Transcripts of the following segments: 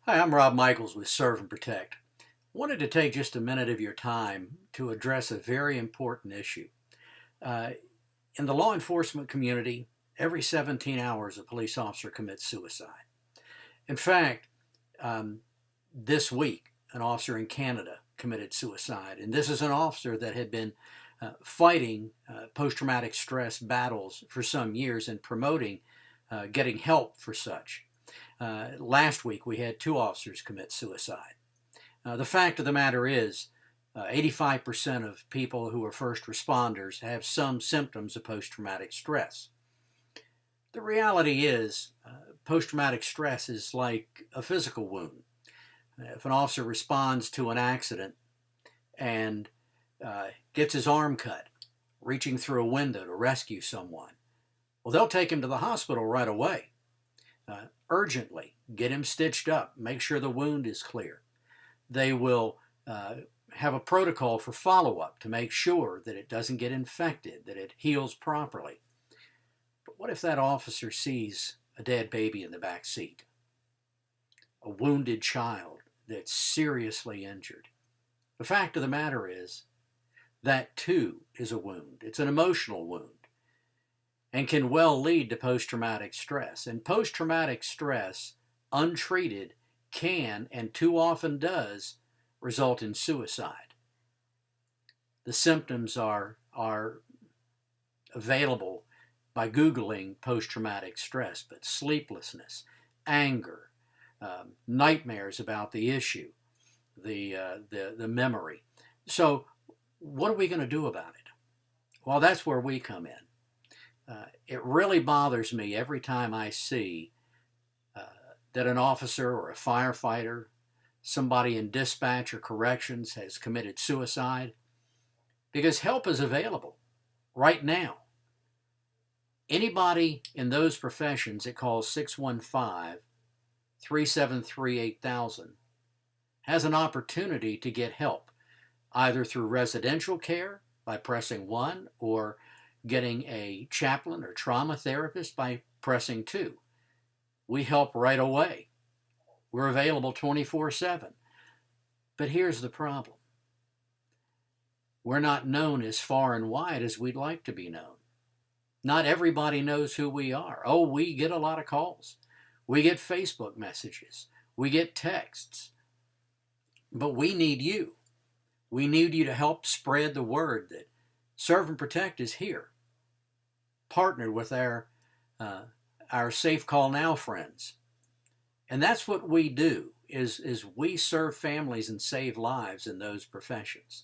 Hi, I'm Rob Michaels with Serve and Protect. Wanted to take just a minute of your time to address a very important issue. Uh, in the law enforcement community, every 17 hours a police officer commits suicide. In fact, um, this week, an officer in Canada committed suicide, and this is an officer that had been fighting post-traumatic stress battles for some years and promoting getting help for such. Last week, we had two officers commit suicide. The fact of the matter is, 85% of people who are first responders have some symptoms of post traumatic stress. The reality is, post traumatic stress is like a physical wound. If an officer responds to an accident and gets his arm cut, reaching through a window to rescue someone, well, they'll take him to the hospital right away, urgently, get him stitched up, make sure the wound is clear. They will have a protocol for follow-up to make sure that it doesn't get infected, that it heals properly. But what if that officer sees a dead baby in the back seat, a wounded child that's seriously injured? The fact of the matter is that too is a wound. It's an emotional wound and can well lead to post-traumatic stress. And post-traumatic stress, untreated, can and too often does result in suicide. The symptoms are available by Googling post-traumatic stress, but sleeplessness, anger, nightmares about the issue, the memory. So what are we going to do about it? Well, that's where we come in. It really bothers me every time I see uh, that an officer or a firefighter, somebody in dispatch or corrections has committed suicide, because help is available right now. Anybody in those professions that calls 615 373 8000 has an opportunity to get help, either through residential care by pressing 1 or getting a chaplain or trauma therapist by pressing 2. We help right away. We're available 24/7. But here's the problem. We're not known as far and wide as we'd like to be known. Not everybody knows who we are. Oh, we get a lot of calls. We get Facebook messages. We get texts. But we need you. We need you to help spread the word that Serve and Protect is here, partnered with our Safe Call Now friends. And that's what we do, is we serve families and save lives in those professions.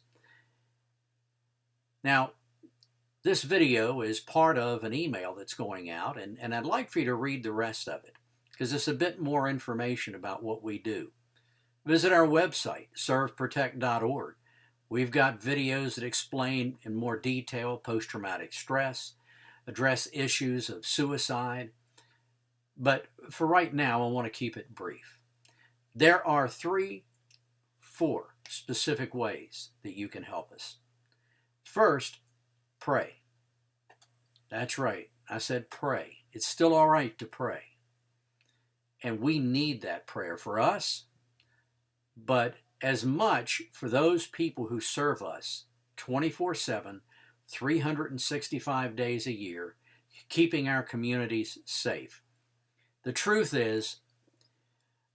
Now, this video is part of an email that's going out, and I'd like for you to read the rest of it, because it's a bit more information about what we do. Visit our website, serveprotect.org. We've got videos that explain in more detail post-traumatic stress, address issues of suicide. But for right now, I want to keep it brief. There are 4 specific ways that you can help us. First, pray. That's right. I said pray. It's still all right to pray. And we need that prayer for us, but as much for those people who serve us 24/7, 365 days a year, keeping our communities safe. The truth is,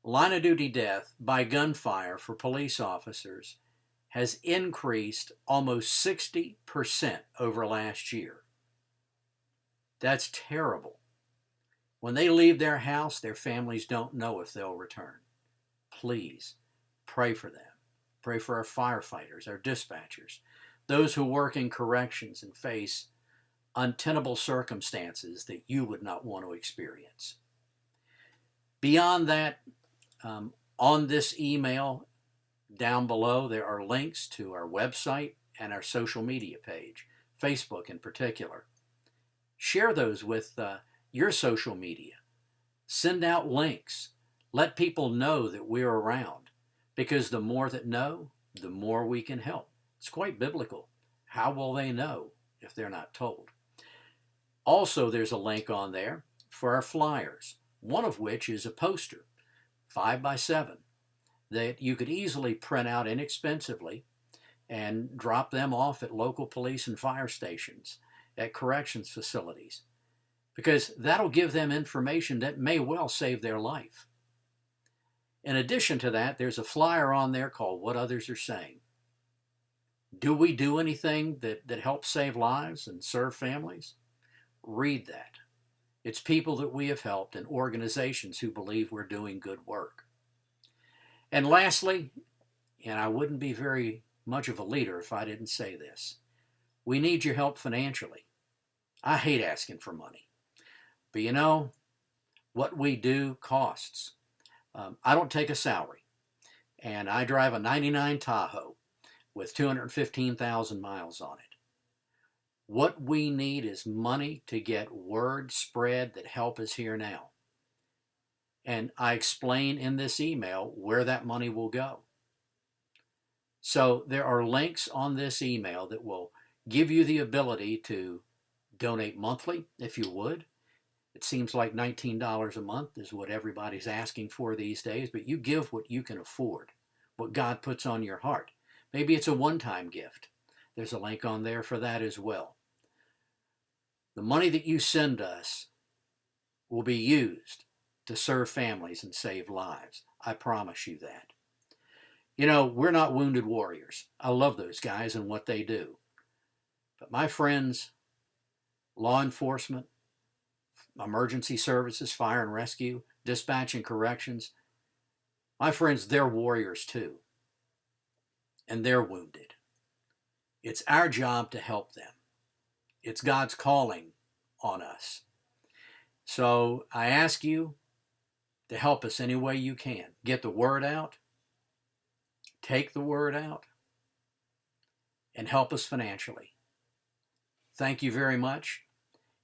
line of duty death by gunfire for police officers has increased almost 60% over last year. That's terrible. When they leave their house, their families don't know if they'll return. Please pray for them. Pray for our firefighters, our dispatchers, those who work in corrections and face untenable circumstances that you would not want to experience. Beyond that, on this email down below, there are links to our website and our social media page, Facebook in particular. Share those with your social media. Send out links. Let people know that we're around, because the more that know, the more we can help. It's quite biblical. How will they know if they're not told? Also, there's a link on there for our flyers, one of which is a poster 5x7, that you could easily print out inexpensively and drop them off at local police and fire stations, at corrections facilities, because that'll give them information that may well save their life. In addition to that, there's a flyer on there called What Others Are Saying. Do we do anything that helps save lives and serve families? Read that. It's people that we have helped and organizations who believe we're doing good work. And lastly, and I wouldn't be very much of a leader if I didn't say this, we need your help financially. I hate asking for money, but you know, what we do costs. I don't take a salary, and I drive a 99 Tahoe with 215,000 miles on it. What we need is money to get word spread that help is here now. And I explain in this email where that money will go. So there are links on this email that will give you the ability to donate monthly if you would. It seems like $19 a month is what everybody's asking for these days, but you give what you can afford, what God puts on your heart. Maybe it's a one-time gift. There's a link on there for that as well. The money that you send us will be used to serve families and save lives. I promise you that. You know, we're not wounded warriors. I love those guys and what they do. But my friends, law enforcement, emergency services, fire and rescue, dispatch and corrections, my friends, they're warriors too. And they're wounded. It's our job to help them. It's God's calling on us. So I ask you to help us any way you can. Get the word out, take the word out, and help us financially. Thank you very much.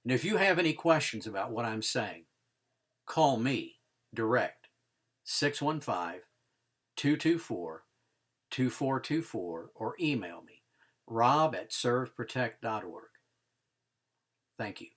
And if you have any questions about what I'm saying, call me direct, 615-224-2424, or email me, rob@serveprotect.org. Thank you.